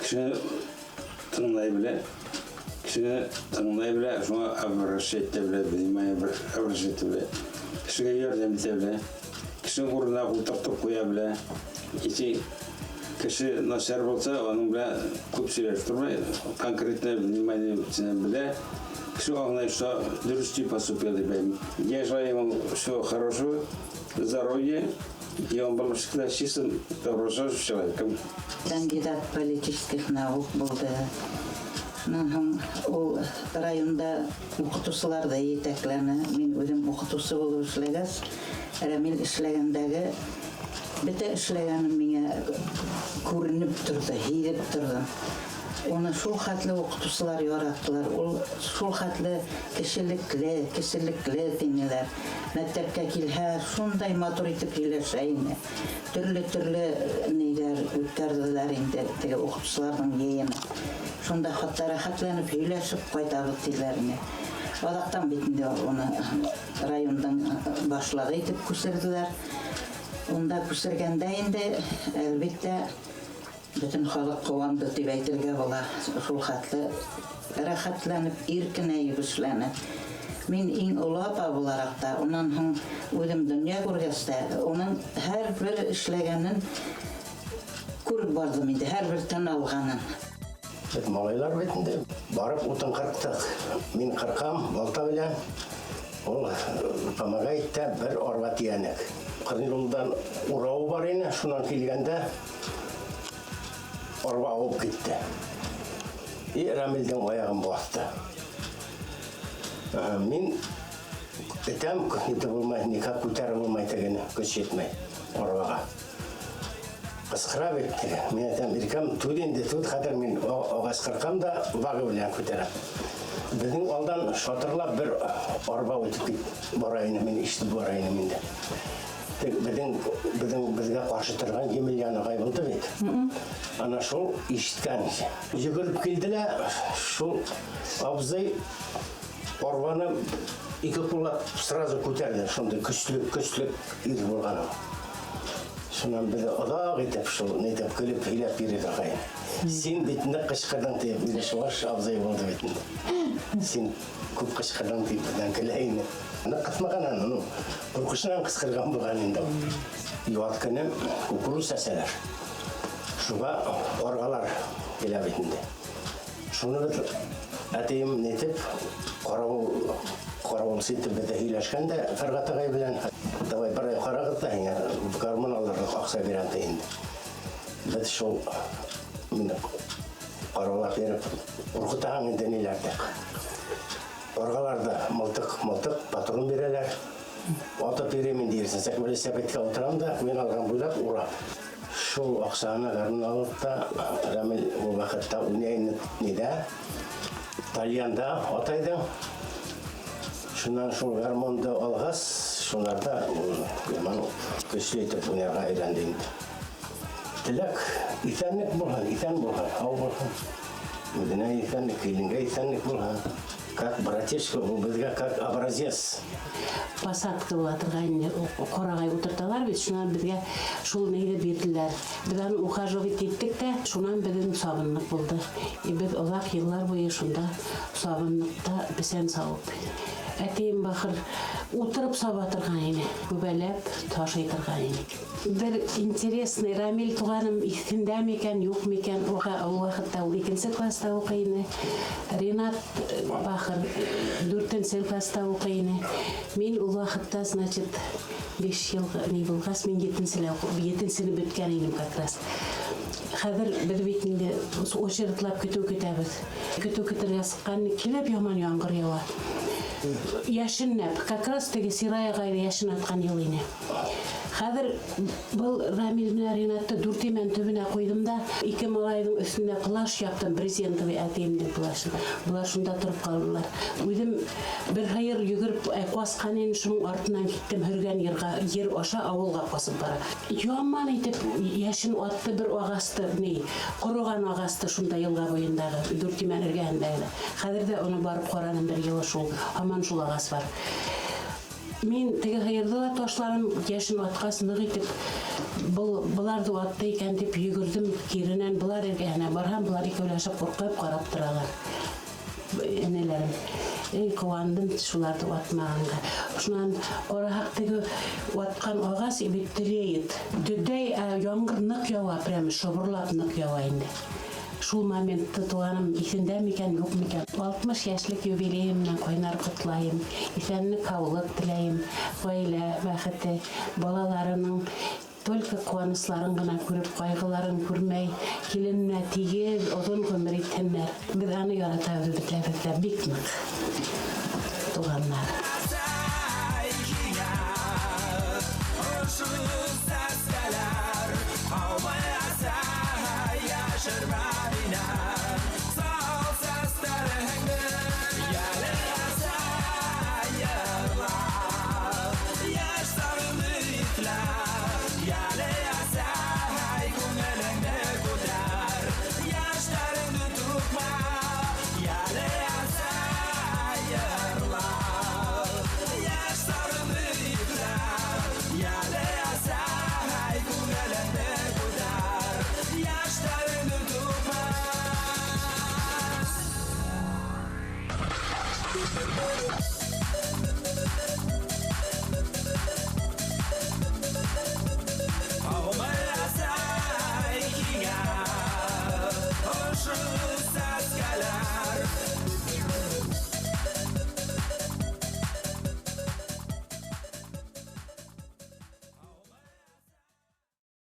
Kişine tınlay bile, şuna avrışette bile, bilmeye avrışette bile, kişiye yardım ete bile, kişinin uğruna kultaktık koya bile, kişi nasıl olsa onun bile көп şeyler durmayı, конкретно внимание bile, кişi anlayışta dürüstçe поступил, я желаю ему всего хорошего, здоровья, и он был всегда чистым, добросовестным человеком. Кандидат политических наук болды. Ол районда оқытушылар да етекләне. Мен өзім оқытушы болып эшләгәс, Рамил эшләгәндәге бөтә эшләгәнем миңа күренеп торды, һизеп тордым. Оны шул хәтле оқытушылар яраттылар. Ул шул хәтле кешелекле динеләр. Мәктәпкә килһә, шундай матур итеп һөйләшә ине. Төрле ниләр үткәрделәр инде теге оқытушыларның йыйыны. Шунда хатта рәхәтләнеп һөйләшеп кайтабыз диләр ине. Адактан бит инде оны райондың башлыгы итеп күрсәтделәр. Онда күрсәгәндә инде әлбәттә бөтен халык куанды дип әйтергә була. Шул хәтле рәхәтләнеп иркенәеп эшләнә. Мин иң олы апа буларак та, унан һуң үҙем дөнья күргәс тә, уның һәр бер эшләгәнен күреп бардым инде, һәр бер тын алганын. Малайлар бетінде барып утын қырықтық. Мен қырқам, балта білән. Ол помогайтта бір орға тиянек. Қырнылдан урауы бар ені, шунан келгенде орға ауып кетті. И Рамилдің аяғын боқты. Мен бітем, неті болмай, никак көтәрі болмай тегені, көз жетмей орғаға. Қысқыра беттігі. Мен әтем біркем төденде төд қатар мен оғас қырқам да вағы білен көтерем. Біздің алдан шатырлап бір орба өтіп кет борайыны, мен ішті борайыны менде. Бізге қаршы тұрған Емельяны ғай болды бет. Ана шол ішткен. Жүгіріп келділі, шол абзай орбаны екі құлап сразу көтерді. Шонда күштілік ир болғаны. Шунан бізді ұдақ етіп, шол нетіп күліп, үйлеп береді қайын. Сен бетінде қышқырдан тейіп, үйлі шуаш абзай болды бетінде. Сен көп қышқырдан тейіп, бұдан күләйіні. Қатмаған аның, бұрқышынан қысқырған бұған енді. Юат күні кукуру сәселер. Шуға орғалар келе бетінде. Шуны біз әтейім нетіп, қарауыл сетіп бізді үйлешкенде фарғатығай білән. Давай бір ай қарағырда, гармон аларға қақса берен дейінді. Біз шол қараулар беріп, ұрқытаған енді нелердік. Орғаларды мылтық, патрон берелер. Отып беремін дейірсін. Сәк білі сәпетке отырам да, мен алған бұйлап ұрап. Шол ақсағына ғарын алып та, Рамил бұл вақытта үнейіні неде, Тальянда отайды. Шунан шол гармонды алғас, шунарда көшілетіп өнерға үйрәндейді. Тілек, итәнлік болған, ау болған. Өдіне итәнлік, елінге итәнлік болған. Как братишка, бұл бізге как образец. Посадка отырғайын, қорағай отырталар бет, шунан бізге шул нейді берділер. Бізден ухаживать еттік те, шунан біздің сабынлық болды. Біз олақ еллар бойы шунда сабынлықта бісен сауып. Әтейім бақыр отырып сабатырғайын, көбәләп ташайтырғайын. Бір интересный, Рамил туғаным икінде мекен, юқ мекен, уақытта ол 2-ші класста оқиыны. Ренат бақыр 4-ші класста оқиыны. Мен ол уақытта, значит, 5 жылғы не болғас, мен 7-шіні бүткен едім как раз. Қазір бір бетінде очеретлап күту кетеміз. Күту кетерге сыққаны келіп яман яңғыр яуа. Яшыннап, как раз теге сирая ғайры яшын атқан еліне. Қазір бұл Рамил мен Ренатты дүртемен түбіне қойдым да, 2 малайдың үстіне плаш яптым, брезентовый әтемден плашын. Бұлар шында тұрып қалдылар. Өзім бір хайыр жүгіріп қуасқанен шының артынан кеттім, хүрген ер оша ауылға қосып бара. Юамман етіп, яшын атты бір ағасты, құрыған ағасты шында елға бойындағы, дүртемен үргендегі. Қазірде оны барып қораның бір елі шул, аман шул ағас бар. Мен теге хайырдыла тошларым яшын атқасын ығытып, Бұларды уатты екен деп үйгірдім, керінен бұлар ергені барған, бұлар екеулешіп қорқып қарап тұралар. Енелерім. Қуандым шуларды уатмағанға. Шунан орағақтығы уатқан оғас ебеттілейді. Дүдей яңғыр нық яуа, прямо шобырлап нық яуа енді. Шул моментті туғаным есінде мекен, жоқ мекен. 60 яшілік юбилейімнен қойнар құтлайым, есенлік қаулық тілейім, қойлы, бәқіті, балаларының только қуанысларын ғана көріп, қайғыларын көрмей, келініне тиге ұзын көмір еттенлер. Біз аны яратабыз бітләбізді бек нық туғанлар.